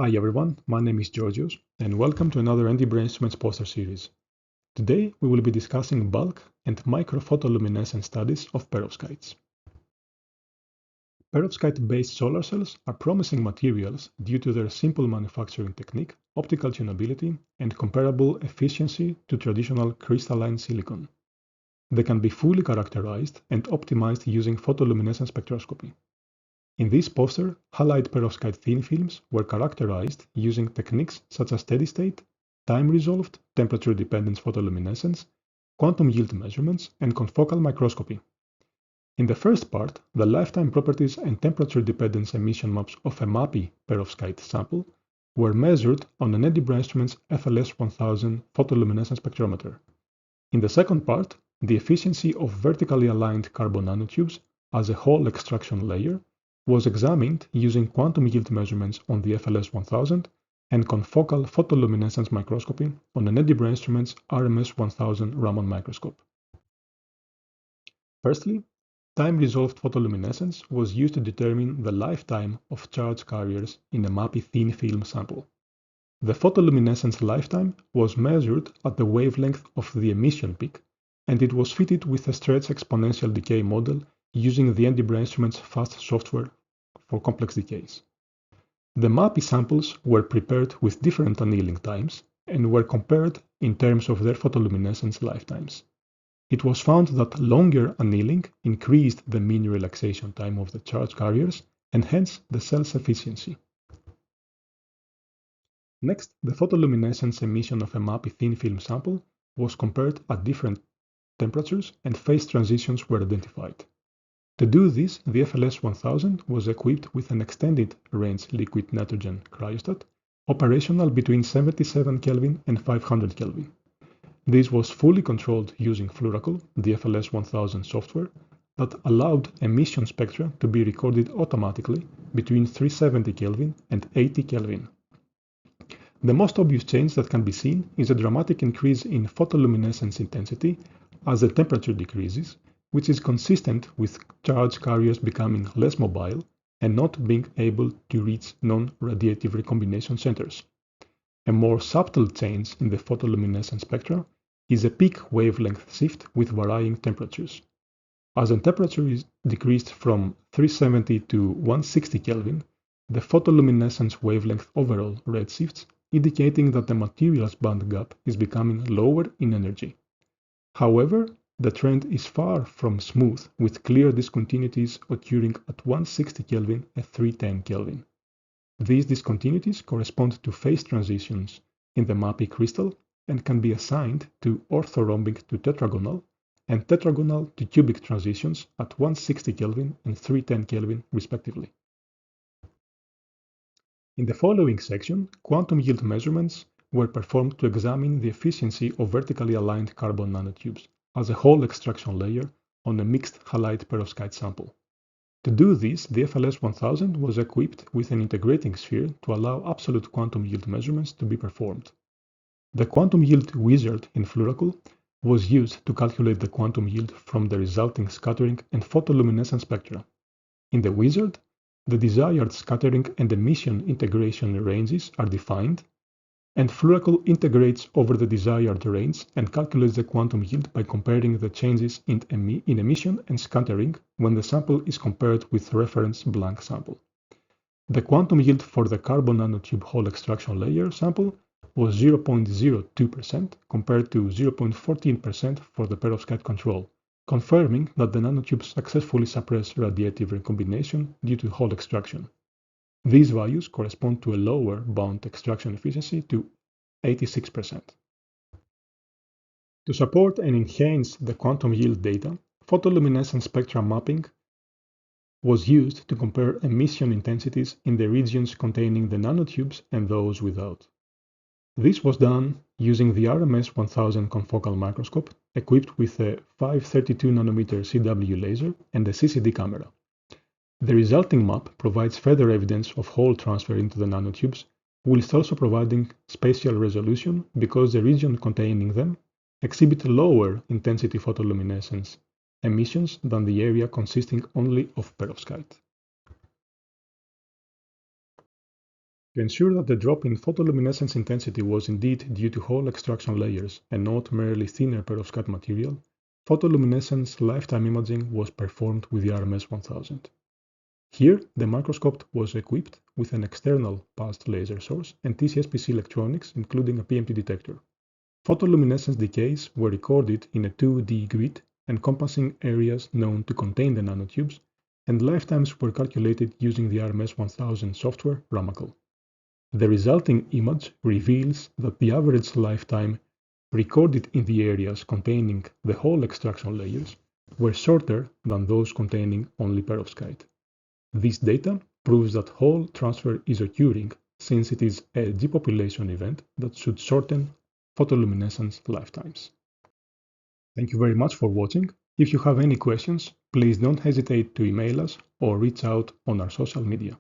Hi everyone, my name is Georgios, and welcome to another ND Brain Instruments poster series. Today we will be discussing bulk and micro-photoluminescence studies of perovskites. Perovskite-based solar cells are promising materials due to their simple manufacturing technique, optical tunability, and comparable efficiency to traditional crystalline silicon. They can be fully characterized and optimized using photoluminescence spectroscopy. In this poster, halide perovskite thin films were characterized using techniques such as steady-state, time-resolved, temperature-dependent photoluminescence, quantum yield measurements, and confocal microscopy. In the first part, the lifetime properties and temperature-dependence emission maps of a MAPI perovskite sample were measured on an ND Brain Instruments FLS1000 photoluminescence spectrometer. In the second part, the efficiency of vertically aligned carbon nanotubes as a whole extraction layer was examined using quantum yield measurements on the FLS1000 and confocal photoluminescence microscopy on an ND Brain Instruments RMS1000 Raman microscope. Firstly, time-resolved photoluminescence was used to determine the lifetime of charge carriers in a MAPI thin film sample. The photoluminescence lifetime was measured at the wavelength of the emission peak, and it was fitted with a stretch exponential decay model using the ND Brain Instruments fast software for complex decays. The MAPI samples were prepared with different annealing times and were compared in terms of their photoluminescence lifetimes. It was found that longer annealing increased the mean relaxation time of the charge carriers and hence the cell's efficiency. Next, the photoluminescence emission of a MAPI thin film sample was compared at different temperatures and phase transitions were identified. To do this, the FLS1000 was equipped with an extended range liquid nitrogen cryostat, operational between 77 Kelvin and 500 Kelvin. This was fully controlled using Fluoracl, the FLS1000 software, that allowed emission spectra to be recorded automatically between 370 Kelvin and 80 Kelvin. The most obvious change that can be seen is a dramatic increase in photoluminescence intensity as the temperature decreases, which is consistent with charge carriers becoming less mobile and not being able to reach non-radiative recombination centers. A more subtle change in the photoluminescence spectra is a peak wavelength shift with varying temperatures. As the temperature is decreased from 370 to 160 Kelvin, the photoluminescence wavelength overall redshifts, indicating that the material's band gap is becoming lower in energy. However, the trend is far from smooth, with clear discontinuities occurring at 160 Kelvin and 310 Kelvin. These discontinuities correspond to phase transitions in the MAPI crystal and can be assigned to orthorhombic to tetragonal and tetragonal to cubic transitions at 160 Kelvin and 310 Kelvin respectively. In the following section, quantum yield measurements were performed to examine the efficiency of vertically aligned carbon nanotubes as a whole extraction layer on a mixed halide perovskite sample. To do this, the FLS1000 was equipped with an integrating sphere to allow absolute quantum yield measurements to be performed. The quantum yield wizard in Fluoracl was used to calculate the quantum yield from the resulting scattering and photoluminescence spectra. In the wizard, the desired scattering and emission integration ranges are defined, and Fluoracl integrates over the desired range and calculates the quantum yield by comparing the changes in emission and scattering when the sample is compared with reference blank sample. The quantum yield for the carbon nanotube whole extraction layer sample was 0.02% compared to 0.14% for the perovskite control, confirming that the nanotubes successfully suppress radiative recombination due to whole extraction. These values correspond to a lower bound extraction efficiency to 86%. To support and enhance the quantum yield data, photoluminescence spectral mapping was used to compare emission intensities in the regions containing the nanotubes and those without. This was done using the RMS1000 confocal microscope equipped with a 532 nanometer CW laser and a CCD camera. The resulting map provides further evidence of Hall transfer into the nanotubes, whilst also providing spatial resolution because the region containing them exhibit lower intensity photoluminescence emissions than the area consisting only of perovskite. To ensure that the drop in photoluminescence intensity was indeed due to whole extraction layers and not merely thinner perovskite material, photoluminescence lifetime imaging was performed with the RMS 1000. Here, the microscope was equipped with an external pulsed laser source and TCS-PC electronics, including a PMT detector. Photoluminescence decays were recorded in a 2D grid encompassing areas known to contain the nanotubes, and lifetimes were calculated using the RMS 1000 software Ramacle. The resulting image reveals that the average lifetime recorded in the areas containing the whole extraction layers were shorter than those containing only perovskite. This data proves that whole transfer is occurring, since it is a depopulation event that should shorten photoluminescence lifetimes. Thank you very much for watching. If you have any questions, please don't hesitate to email us or reach out on our social media.